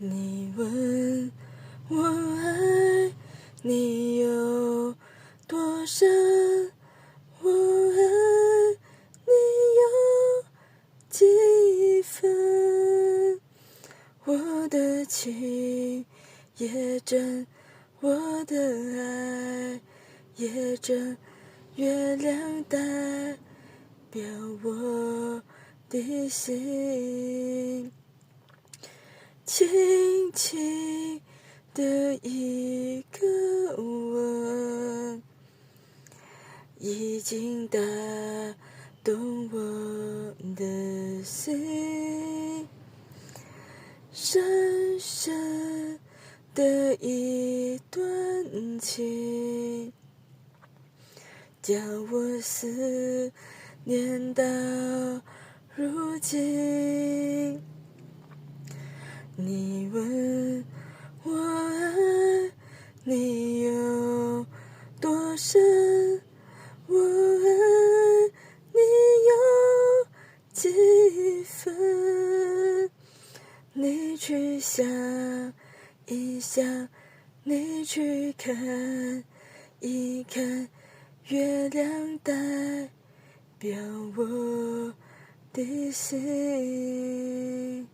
你问我爱你有多深，我爱你有几分？我的情也真，我的爱也真，月亮代表我的心。轻轻的一个吻，已经打动我的心。深深的一段情，将我思念到如今。你问我爱你有多深，我爱你有几分？你去想一想，你去看一看，月亮代表我的心。